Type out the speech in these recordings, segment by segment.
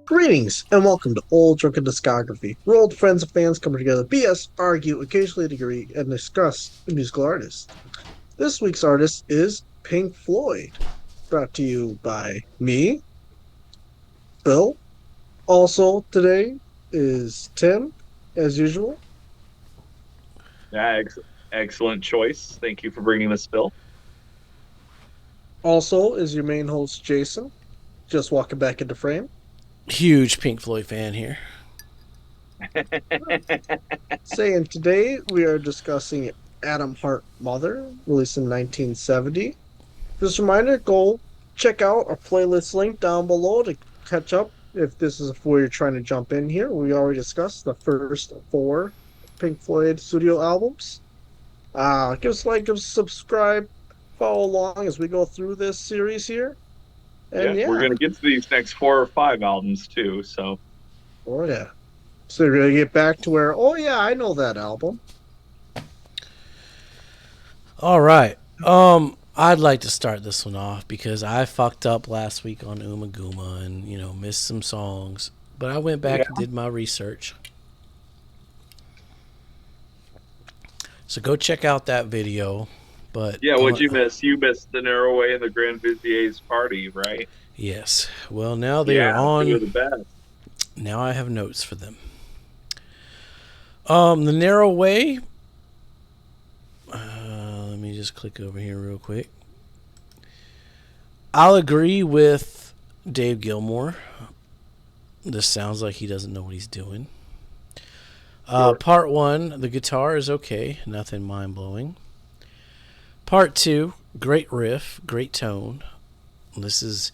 Greetings and welcome to Old Drunken Discography, where old friends and fans come together, BS, argue, occasionally agree, and discuss musical artists. This week's artist is Pink Floyd, brought to you by me, Bill. Also today is Tim, as usual. Yeah, excellent choice. Thank you for bringing this, Bill. Also is your main host, Jason, just walking back into frame. Huge Pink Floyd fan here. Saying today we are discussing Adam Hart Mother, released in 1970. Just a reminder, go check out our playlist link down below to catch up if this is where you're trying to jump in here. We already discussed the first four Pink Floyd studio albums. Give us a like, give us a subscribe, follow along as we go through this series here. Yeah, And we're yeah, gonna get to these next 4 or 5 albums too. So oh yeah. So we're gonna get back to where, oh yeah, I know that album. All right. I'd like to start this one off because I fucked up last week on Uma Guma and, missed some songs. But I went back yeah, and did my research. So go check out that video. But yeah. What'd you miss? You missed the Narrow Way and the Grand Vizier's party, right? yes. Well, now they are Yeah, two of on. the best. Now I have notes for them. The Narrow Way. Let me just click over here real quick. I'll agree with Dave Gilmour. This sounds like he doesn't know what he's doing. Sure. Part one, the guitar is okay, nothing mind blowing. Part two, great riff, great tone. This is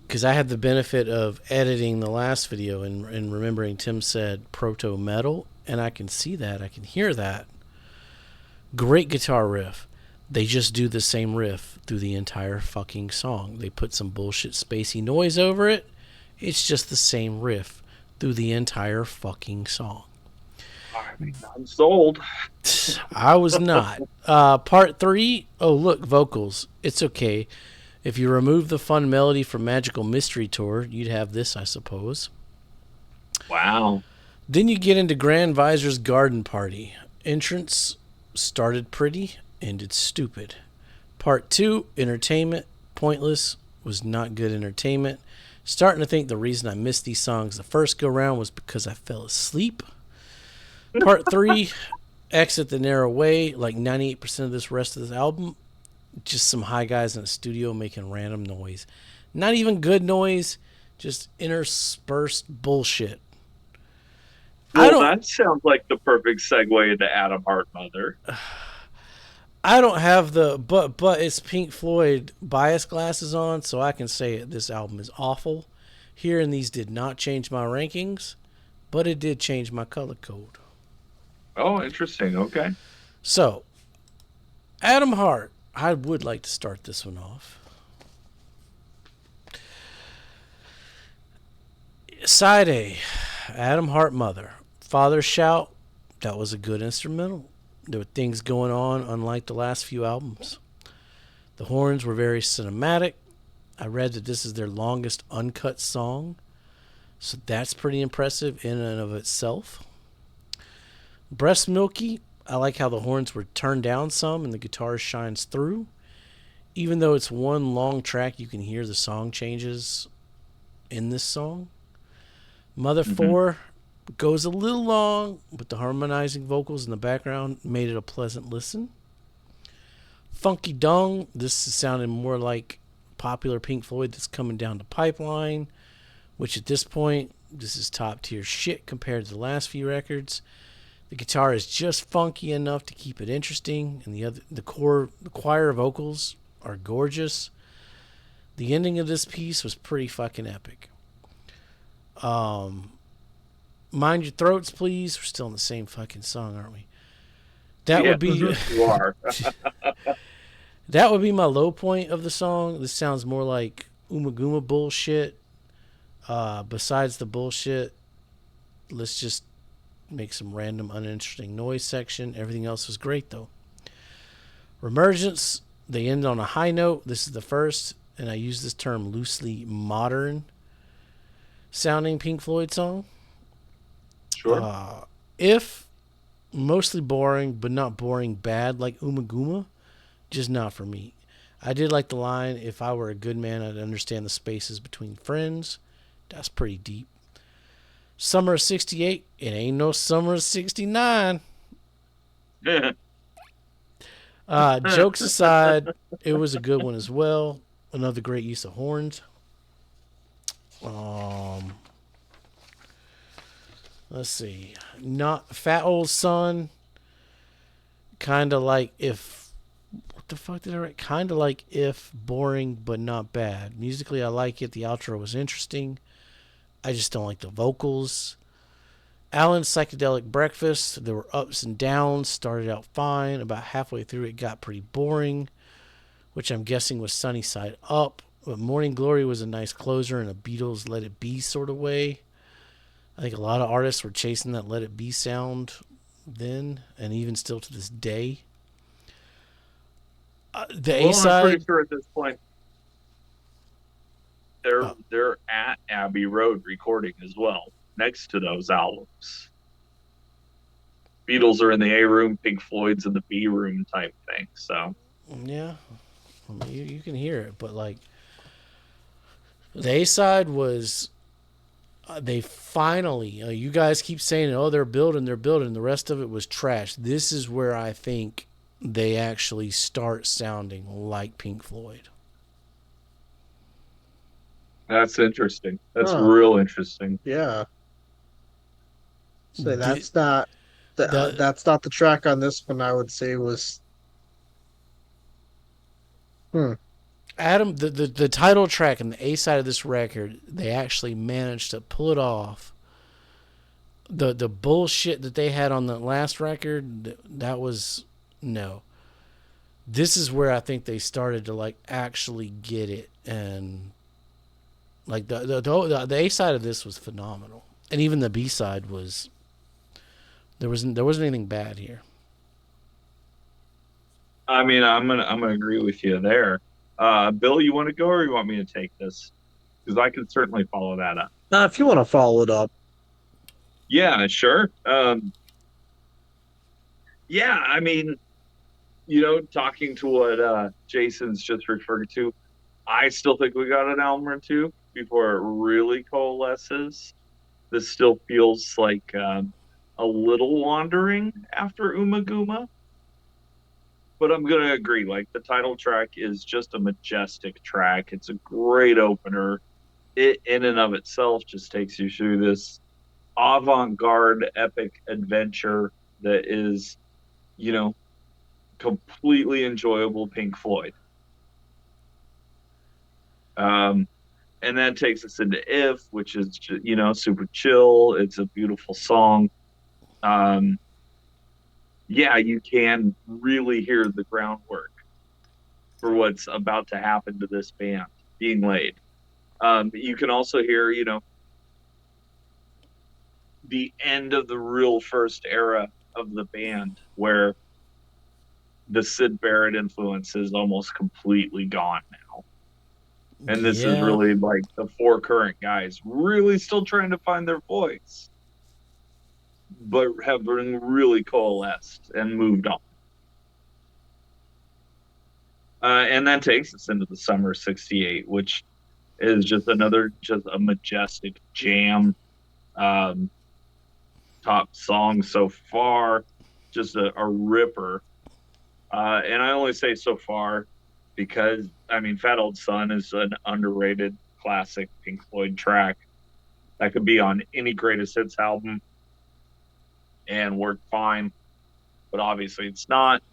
because I had the benefit of editing the last video and remembering Tim said proto metal, and I can see that, I can hear that. Great guitar riff. They just do the same riff through the entire fucking song. They put some bullshit spacey noise over it. It's just the same riff through the entire fucking song. I'm sold. I was not. Part three, oh look, vocals. It's okay. If you remove the fun melody from Magical Mystery Tour, you'd have this, I suppose. Wow. Then you get into Grand Visor's Garden Party. Entrance started pretty, ended stupid. Part two, entertainment, pointless, was not good entertainment. Starting to think the reason I missed these songs the first go round was because I fell asleep. Part three, exit the narrow way. Like 98% of this rest of this album, just some high guys in a studio making random noise. Not even good noise, just interspersed bullshit. Well, that sounds like the perfect segue into Adam Hart Mother. I don't have the but it's Pink Floyd bias glasses on, so I can say it. This album is awful. Here and these did not change my rankings, but it did change my color code. Oh, interesting. Okay. So, Adam Hart, I would like to start this one off. Side A, Adam Hart Mother. Father Shout, that was a good instrumental. There were things going on unlike the last few albums. The horns were very cinematic. I read that this is their longest uncut song, so that's pretty impressive in and of itself. Breast Milky, I like how the horns were turned down some and the guitar shines through. Even though it's one long track, you can hear the song changes in this song. Mother 4 goes a little long, but the harmonizing vocals in the background made it a pleasant listen. Funky Dung, this is sounding more like popular Pink Floyd that's coming down the pipeline, which at this point, this is top tier shit compared to the last few records. The guitar is just funky enough to keep it interesting, and the choir vocals are gorgeous. The ending of this piece was pretty fucking epic. Mind Your Throats, Please. We're still in the same fucking song, aren't we? That Yeah, would be you are. that would be my low point of the song. This sounds more like Umaguma bullshit. Besides the bullshit, let's just make some random uninteresting noise section. Everything else was great though. Remergence, they end on a high note. This is the first, and I use this term loosely, modern sounding Pink Floyd song. Sure. If mostly boring, but not boring bad like Umaguma, just not for me. I did like the line, if I were a good man, I'd understand the spaces between friends. That's pretty deep. Summer of 68, it ain't no summer of 69. Jokes aside, it was a good one as well. Another great use of horns. Let's see. Not Fat Old Son. Kind of like if. What the fuck did I write? Kind of like if, boring, but not bad. Musically, I like it. The outro was interesting. I just don't like the vocals. Alan's Psychedelic Breakfast. There were ups and downs. Started out fine. About halfway through, it got pretty boring, which I'm guessing was Sunny Side Up. But Morning Glory was a nice closer in a Beatles Let It Be sort of way. I think a lot of artists were chasing that Let It Be sound then, and even still to this day. The A-side. I'm pretty sure at this point they're at Abbey Road recording as well, next to those albums. Beatles are in the A room, Pink Floyd's in the B room type thing. So yeah, I mean, you can hear it, but like the A-side was. They finally, you guys keep saying, oh, they're building. The rest of it was trash. This is where I think they actually start sounding like Pink Floyd. That's interesting. That's real interesting. Yeah. So that's not the track on this one. I would say was. Adam, the title track and the A side of this record, they actually managed to pull it off. The bullshit that they had on the last record, that was no. This is where I think they started to like actually get it, and like the A side of this was phenomenal, and even the B side was. There wasn't anything bad here. I mean, I'm gonna agree with you there. Bill, you want to go or you want me to take this? Because I can certainly follow that up. If you want to follow it up. Yeah, sure. Yeah, I mean, talking to what Jason's just referred to, I still think we got an album or two before it really coalesces. This still feels like a little wandering after Umaguma. But I'm going to agree. Like, the title track is just a majestic track. It's a great opener. It, in and of itself, just takes you through this avant-garde epic adventure that is, completely enjoyable Pink Floyd. And that takes us into If, which is, super chill. It's a beautiful song. Yeah, you can really hear the groundwork for what's about to happen to this band being laid. You can also hear, the end of the real first era of the band where the Syd Barrett influence is almost completely gone now. And this is really like the four current guys really still trying to find their voice, but have been really coalesced and moved on. And that takes us into the summer of 68, which is just a majestic jam. Top song so far, just a ripper. And I only say so far because, I mean, Fat Old Son is an underrated classic Pink Floyd track that could be on any greatest hits album and work fine, but obviously it's not.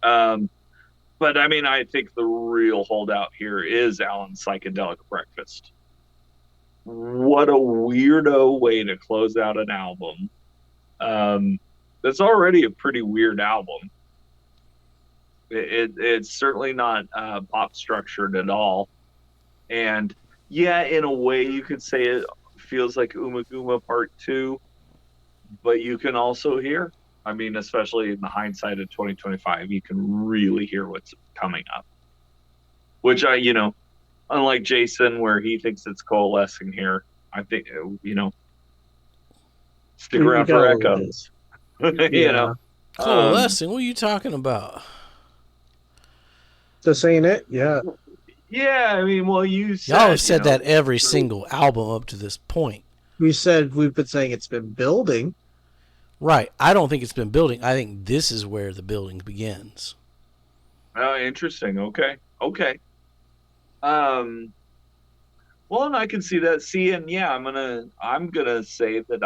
But I mean, I think the real holdout here is Alan's Psychedelic Breakfast. What a weirdo way to close out an album. That's already a pretty weird album. It's certainly not pop structured at all. And yeah, in a way you could say it feels like Umaguma Part 2, but you can also hear, I mean, especially in the hindsight of 2025, you can really hear what's coming up. Which unlike Jason, where he thinks it's coalescing here, I think stick We around got for a little bit. echoes. you know, Yeah. um, Coalescing? What are you talking about? This ain't it? Yeah. yeah. I mean, well, you Y'all have said said that every so- single album up to this point. We've been saying it's been building. Right. I don't think it's been building. I think this is where the building begins. interesting. Okay, okay. Um, well, and I can see that. See, and yeah, I'm gonna say that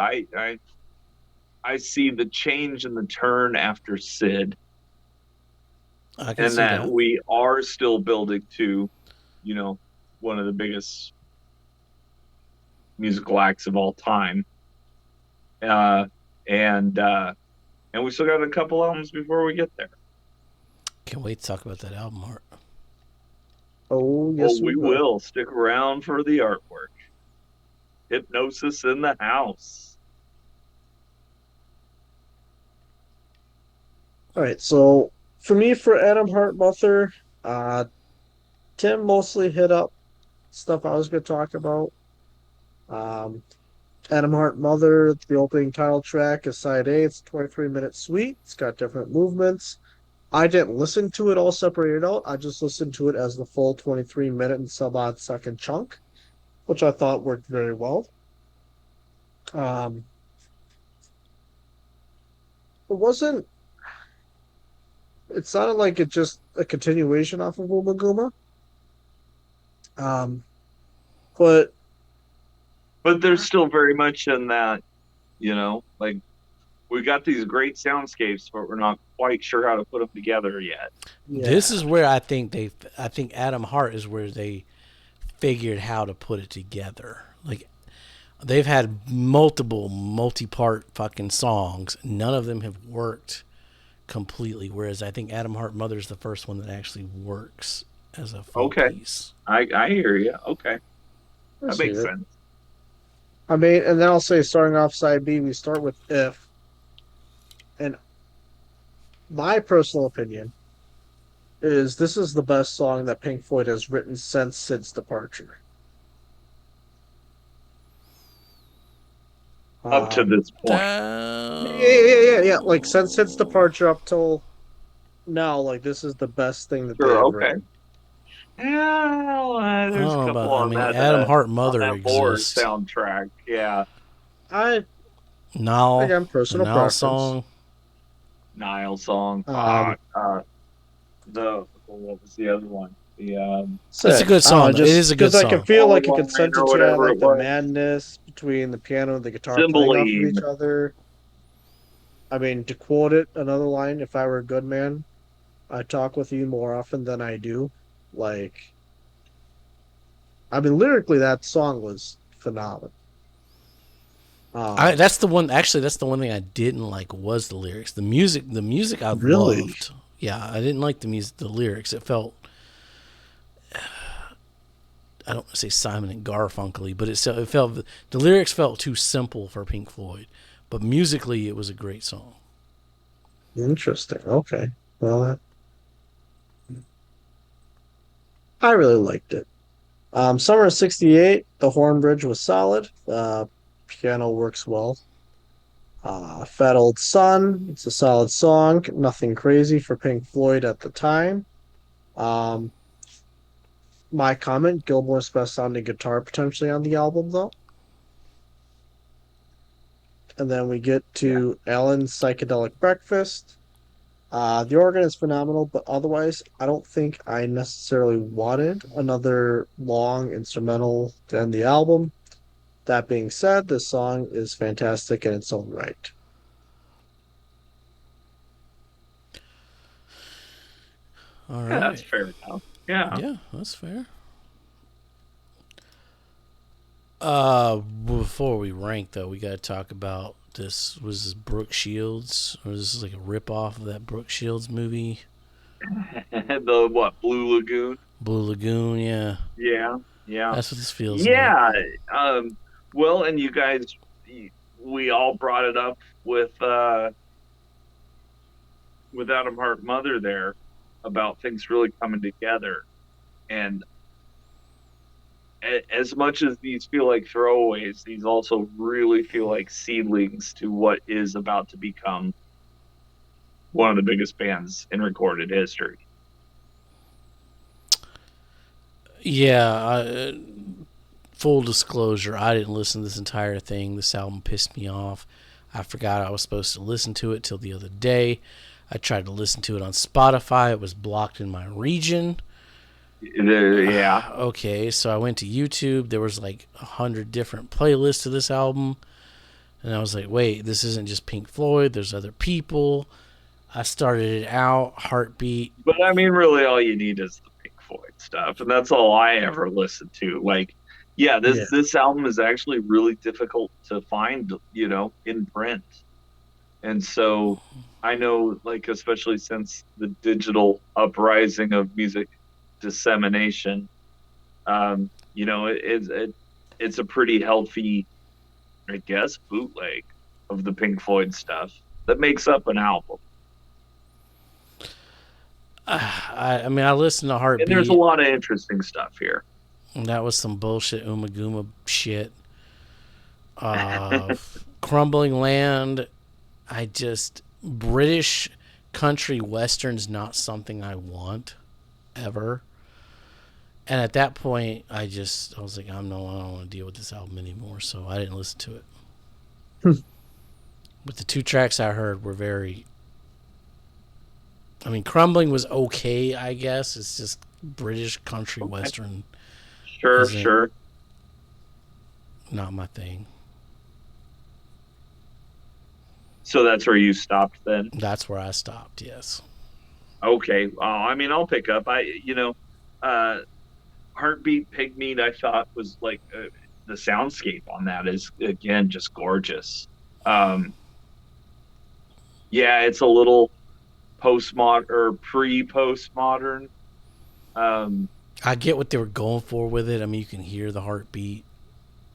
I see the change and the turn after Sid, I can and see that that. we are still building to, you know, one of the biggest musical acts of all time. Uh, and we still got a couple albums before we get there. Can't wait to talk about that album art. Oh, Oh, yes, we we will. will stick around for the artwork. Hypnosis in the house. All right. So for me, for Adam Hart Mother, uh, Tim mostly hit up stuff I was going to talk about. Um, Adam Hart Mother, the opening title track is side A. It's a 23-minute suite. It's got different movements. I didn't listen to it all separated out. I just listened to it as the full 23-minute and some odd second chunk, which I thought worked very well. Um, it wasn't, it sounded like it just a continuation off of Uma Guma. Um, but But there's still very much in that, like we got these great soundscapes, but we're not quite sure how to put them together yet. This yeah, is where I think Adam Hart is where they figured how to put it together. Like they've had multiple multi-part fucking songs. None of them have worked completely. Whereas I think Adam Hart Mother's the first one that actually works as a full Okay, piece. I hear you. Okay, I that see makes it. sense. I mean, and then I'll say starting off side B, we start with If. And my personal opinion is this is the best song that Pink Floyd has written since Sid's departure. Up to Um, this point, yeah. Like since Sid's departure up till now, like this is the best thing that they sure. have Okay. written. Yeah, well, I there's a don't know couple about. I on mean, that Adam Hart on Mother that More exists. soundtrack. Yeah, I Nile, again the personal Nile preference. song. Nile song. Um, The what was the other one? The It's a Sid. good I don't know, song. Though. It just is a good because I can song. feel All like you could Line sense or it. Yeah, whatever like it the was. madness between the piano and the guitar playing off of each Cymbeline. other. I mean, to quote it, another line, if I were a good man, I talk with you more often than I do. Like, I mean, lyrically, that song was phenomenal. Um, That's the one. Actually, that's the one thing I didn't like was the lyrics. The music I really, loved. Yeah, I didn't like the music, the lyrics. It felt, I don't want to say Simon and Garfunkel, but it felt the lyrics felt too simple for Pink Floyd. But musically, it was a great song. interesting. Okay. Well, I really liked it. Summer of '68, the horn bridge was solid. Piano works well. Fat Old Sun, it's a solid song. Nothing crazy for Pink Floyd at the time. Um, my comment, Gilmore's best sounding guitar potentially on the album, though. And then we get Yeah. to Alan's Psychedelic Breakfast. The organ is phenomenal, but otherwise, I don't think I necessarily wanted another long instrumental to end the album. That being said, this song is fantastic in its own right. All Yeah, that's right. fair enough. Yeah. Yeah, that's fair. Before we rank though, we got to talk about this. Was this Brooke Shields, or this is like a rip off of that Brooke Shields movie, The what? Blue Lagoon. Blue Lagoon? Yeah, Yeah. Yeah. that's what this feels like. Yeah. Um. Well, and you guys, we all brought it up with Adam Hart Mother there about things really coming together, and as much as these feel like throwaways, these also really feel like seedlings to what is about to become one of the biggest bands in recorded history. Yeah, full disclosure, I didn't listen to this entire thing. This album pissed me off. I forgot I was supposed to listen to it till the other day. I tried to listen to it on Spotify. It was blocked in my region. Yeah, Okay, so I went to YouTube. There was like 100 different playlists to this album. And I was like, wait, this isn't just Pink Floyd. There's other people. I started it out, Heartbeat. but I mean, really, all you need is the Pink Floyd stuff, and that's all I ever listened to. Like, yeah, Yeah. this album is actually really difficult to find, in print, and so I know, like, especially since the digital uprising of music dissemination, it's a pretty healthy, I guess, bootleg of the Pink Floyd stuff that makes up an album. I mean, I listened to And there's a Heartbeat. lot of interesting stuff here. And that was some bullshit Umaguma shit. Crumbling Land. British country western's not something I want ever. And at that point, I was like, I don't want to deal with this album anymore. So I didn't listen to it. But the two tracks I heard were very. I mean, Crumbling was okay, I guess. It's just British country western Sure, isn't sure. not my thing. So that's where you stopped then. That's where I stopped. Yes. Okay. I mean, I'll pick up. Uh, Heartbeat Pigmeat, I thought was like the soundscape on that is again just gorgeous. Um, yeah, it's a little postmodern or pre-postmodern. Um, I get what they were going for with it. I mean, you can hear the heartbeat.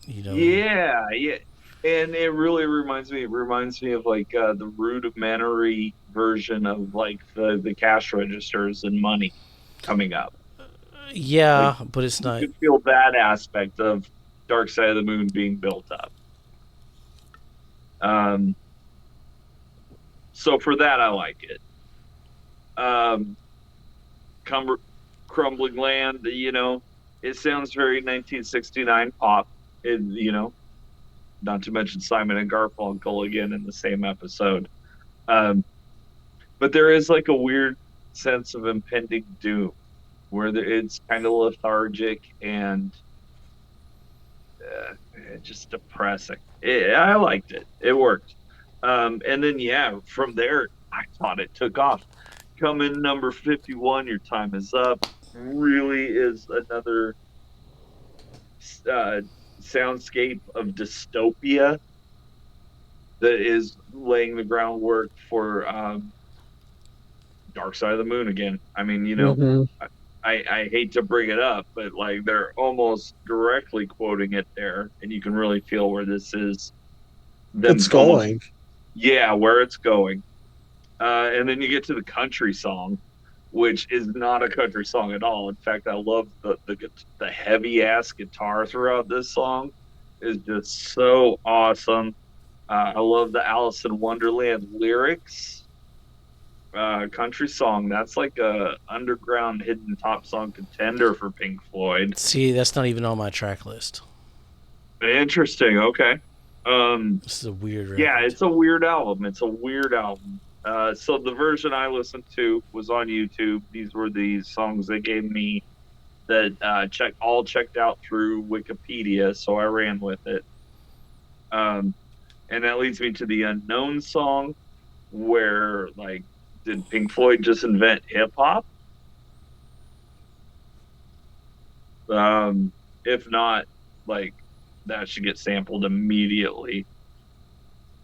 You know. yeah, yeah, and it really reminds me. It reminds me of like the rudimentary version of like the cash registers and money coming up. Like Yeah, but it's you not. could feel that aspect of Dark Side of the Moon being built up. Um, so for that, I like it. Um, Crumbling Land, it sounds very 1969 pop. Not to mention Simon and Garfunkel again in the same episode. Um, but there is like a weird sense of impending doom where it's kind of lethargic and just depressing. I liked it. It worked. And then, yeah, from there, I thought it took off. Coming number 51, Your Time Is Up, really is another uh, soundscape of dystopia that is laying the groundwork for Dark Side of the Moon again. I mean, Hmm. I hate to bring it up, but like they're almost directly quoting it there, and you can really feel where this is them It's almost, going. yeah, where it's going. And then you get to the country song, which is not a country song at all. In fact, I love the heavy ass guitar throughout this song is just so awesome. I love the Alice in Wonderland lyrics. Country song that's like a underground hidden top song contender for Pink Floyd. See, that's not even on my track list. Interesting. Okay. This is a weird Yeah, record. it's a weird album. It's a weird album. So the version I listened to was on YouTube. These were the songs they gave me that checked out through Wikipedia, so I ran with it. Um, and that leads me to the unknown song, where like, did Pink Floyd just invent hip hop? If not, like that should get sampled immediately.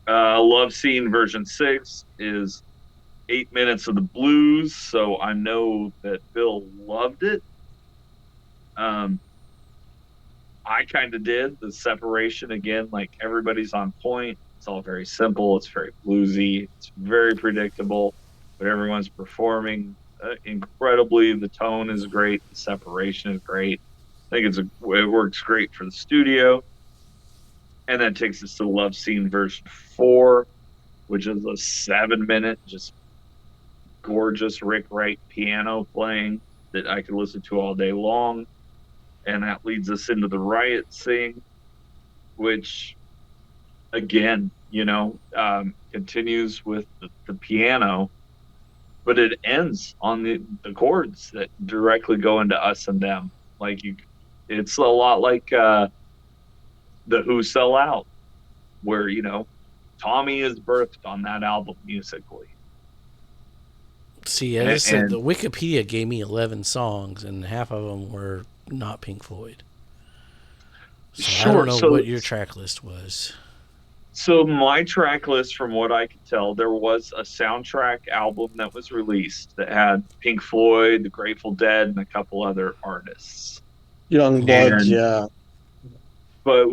Love Scene version 6 is 8 minutes of the blues, so I know that Bill loved it. Um, I kind of did the separation again, like everybody's on point. It's all very simple. It's very bluesy. It's very predictable, but everyone's performing incredibly. The tone is great. The separation is great. I think it works great for the studio. And that takes us to Love Scene version 4, which is a 7-minute, just gorgeous Rick Wright piano playing that I could listen to all day long. And that leads us into the Riot Sing, which, again, continues with the piano, but it ends on the chords that directly go into Us and Them. It's a lot like the Who Sell Out, where Tommy is birthed on that album musically. See, I just said the Wikipedia gave me 11 songs, and half of them were not Pink Floyd. So sure, I don't know what your track list was. So my track list, from what I could tell, there was a soundtrack album that was released that had Pink Floyd, the Grateful Dead, and a couple other artists. Youngbloods, yeah. But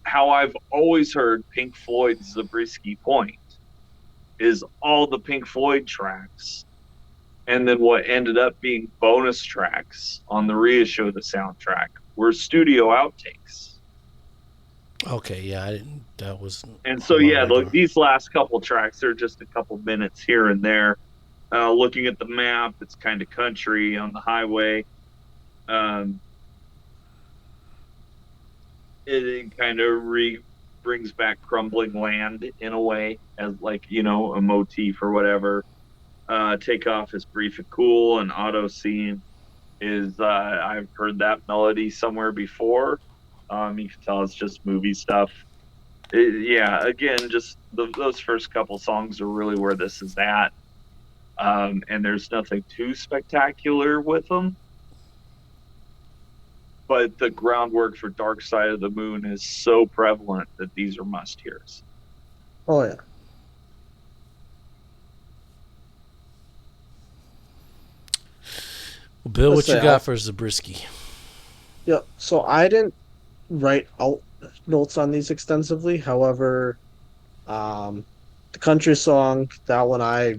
how I've always heard Pink Floyd's Zabriskie Point is all the Pink Floyd tracks, and then what ended up being bonus tracks on the reissue of the soundtrack were studio outtakes. Okay, yeah, I didn't. That was. And so look, these last couple tracks are just a couple minutes here and there. Looking at the map, it's kind of country on the highway. It kind of brings back Crumbling Land in a way, as a motif or whatever. Takeoff is brief and cool, and Auto Scene is I've heard that melody somewhere before. You can tell it's just movie stuff. Again, just those first couple songs are really where this is at. And there's nothing too spectacular with them. But the groundwork for Dark Side of the Moon is so prevalent that these are must-hears. Oh, yeah. Well, Bill, what you got for Zabriskie? Yeah, so I didn't write out notes on these extensively. However, the country song, that one I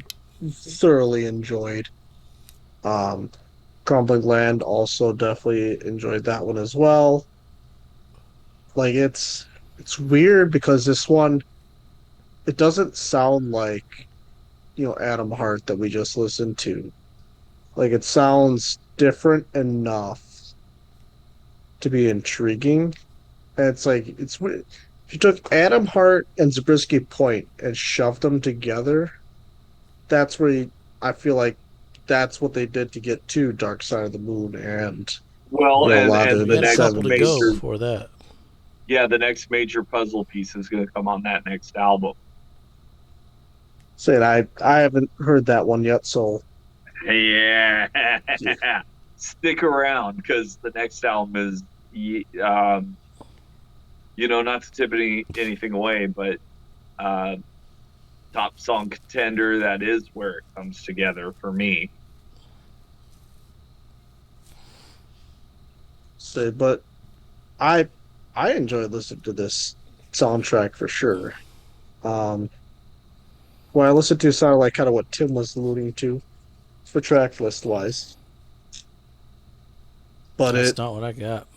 thoroughly enjoyed. Crumbling Land, also definitely enjoyed that one as well. Like, it's weird because this one, it doesn't sound like Adam Hart that we just listened to. Like, it sounds different enough to be intriguing. And it's like, it's weird. If you took Adam Hart and Zabriskie Point and shoved them together, that's where I feel like that's what they did to get to Dark Side of the Moon and and the next major for that. Yeah, the next major puzzle piece is going to come on that next album. Saying I haven't heard that one yet, so yeah. Stick around, because the next album is not to tip anything away, but top song contender. That is where it comes together for me. But I enjoyed listening to this soundtrack for sure. What I listened to sounded like kind of what Tim was alluding to for track list wise. But that's not what I got.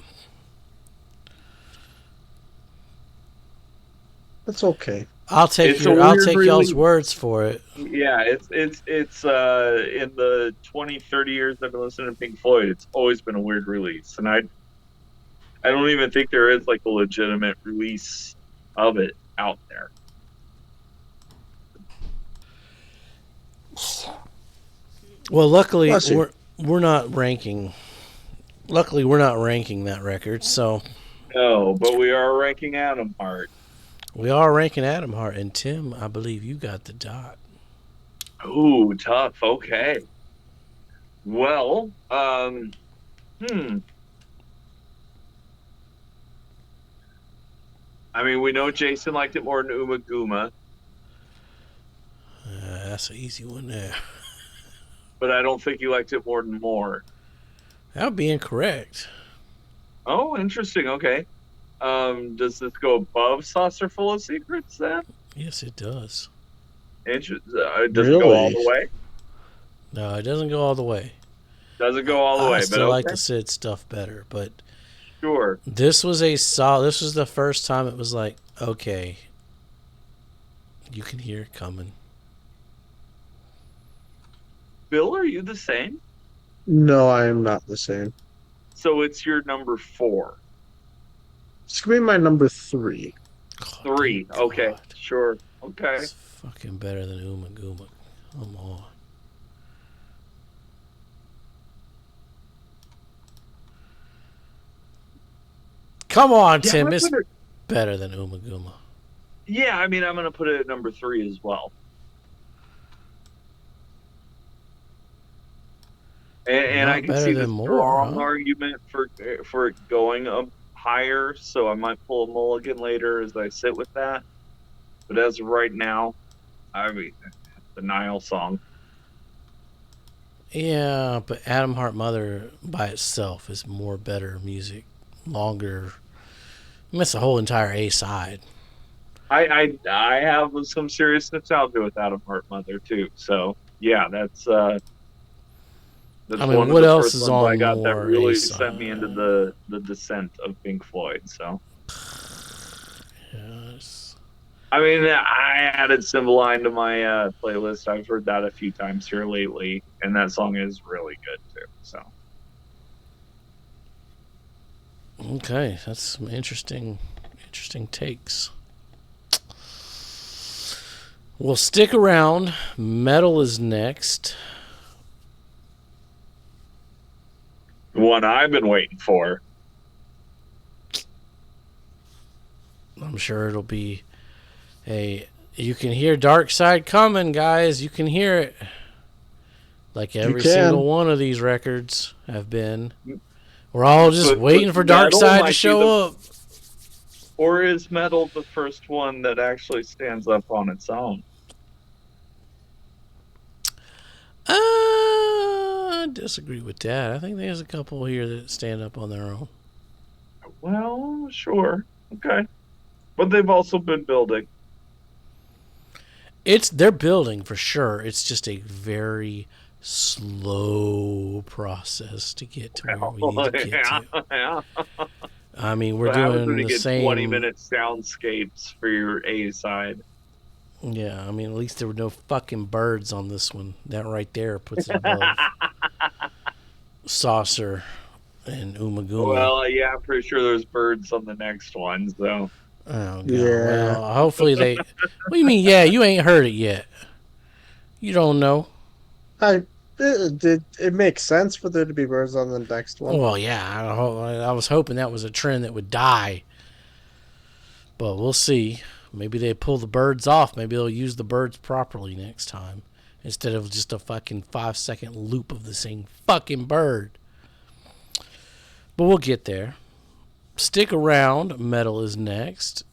That's okay. I'll take y'all's words for it. Yeah, it's in the 20, 30 years I've been listening to Pink Floyd, it's always been a weird release. And I don't even think there is like a legitimate release of it out there. Well, luckily we're not ranking. Luckily, we're not ranking that record, so. No, but we are ranking Adam Hart. We are ranking Adam Hart, and Tim, I believe you got the dot. Ooh, tough. Okay. Well, I mean, we know Jason liked it more than Uma Guma. That's an easy one there. But I don't think he liked it more than More. That would be incorrect. Oh, interesting. Okay. Does this go above Saucer Full of Secrets then? Yes, it does. Does it go all the way? No, it doesn't go all the way. Doesn't go all the way, I but still like okay. the Sid stuff better, but Sure. this was this was the first time it was like, okay, you can hear it coming. Bill, are you the same? No, I am not the same. So it's your number 4. It's gonna be my number 3. Oh, 3. thank Okay. God. Sure. Okay. It's fucking better than Uma Guma. Come on. Come on, Yeah, Tim. It's better than Uma Guma. yeah, I mean, I'm going to put it at number 3 as well. And I Not can better see than the more, strong huh? argument for it going up higher, so I might pull a mulligan later as I sit with that. But as of right now, I mean, the Nile song. Yeah, but Adam Hart Mother by itself is more better music, longer. I mean, it's the whole entire A side. I have some serious nostalgia with Adam Hart Mother too. So yeah, I that's mean, one of what the else first is ones I on got that more A really sent me into side? the descent of Pink Floyd. So Yes. I mean, I added Cymbeline to my playlist. I've heard that a few times here lately, and that song is really good too. So Okay, that's some interesting takes. Well, stick around. Metal is next. one I've been waiting for. I'm sure it'll be you can hear Dark Side coming, guys. You can hear it. Like You every can. single one of these records have been. We're all just But waiting for Dark metal Side to might be the, show up. or is metal the first one that actually stands up on its own? I disagree with that. I think there's a couple here that stand up on their own. Well, sure, okay, but they've also been building. They're building for sure. It's just a very slow process to get to where we need to get Yeah, to. yeah. I mean, we're What happens when doing you the get same. 20-minute soundscapes for your A side? Yeah, I mean, at least there were no fucking birds on this one. That right there puts it above Saucer and Umaguma. Well, yeah, I'm pretty sure there's birds on the next one. So Oh god. Yeah. Well, hopefully they. What do you mean? Yeah, you ain't heard it yet. You don't know. I it makes sense for there to be birds on the next one. Well, yeah. I was hoping that was a trend that would die, but we'll see. Maybe they pull the birds off. Maybe they'll use the birds properly next time instead of just a fucking 5-second loop of the same fucking bird. But we'll get there. Stick around. Metal is next.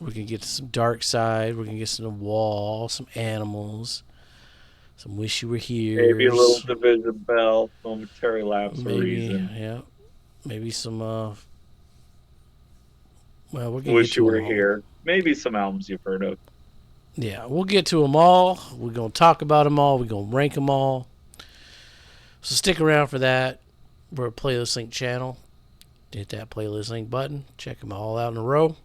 We can get to some Dark Side. We can get some Wall, some Animals, some Wish You Were maybe a little Here's. Division Bell, momentary lapse of Maybe, reason. yeah. Maybe some, well, we're going to get Wish to you them were all. here. Maybe some albums you've heard of. Yeah, we'll get to them all. We're going to talk about them all. We're going to rank them all. So stick around for that. We're a playlist link channel. Hit that playlist link button. Check them all out in a row.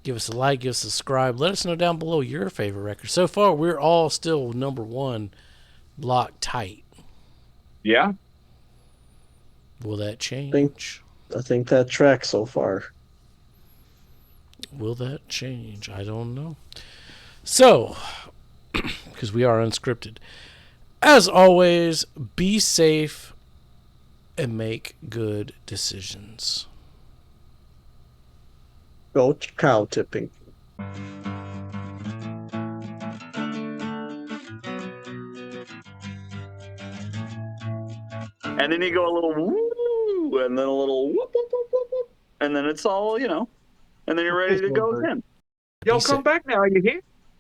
Give us a like, give us a subscribe. Let us know down below your favorite record. So far, we're all still number one, block tight. Yeah. Will that change? I think that tracks so far. Will that change? I don't know. So, because we are unscripted, as always, be safe and make good decisions. Go cow tipping. And then you go a little woo, and then a little whoop, whoop, whoop, whoop, whoop, and then it's all, and then you're ready to go again. Y'all come back now, you hear?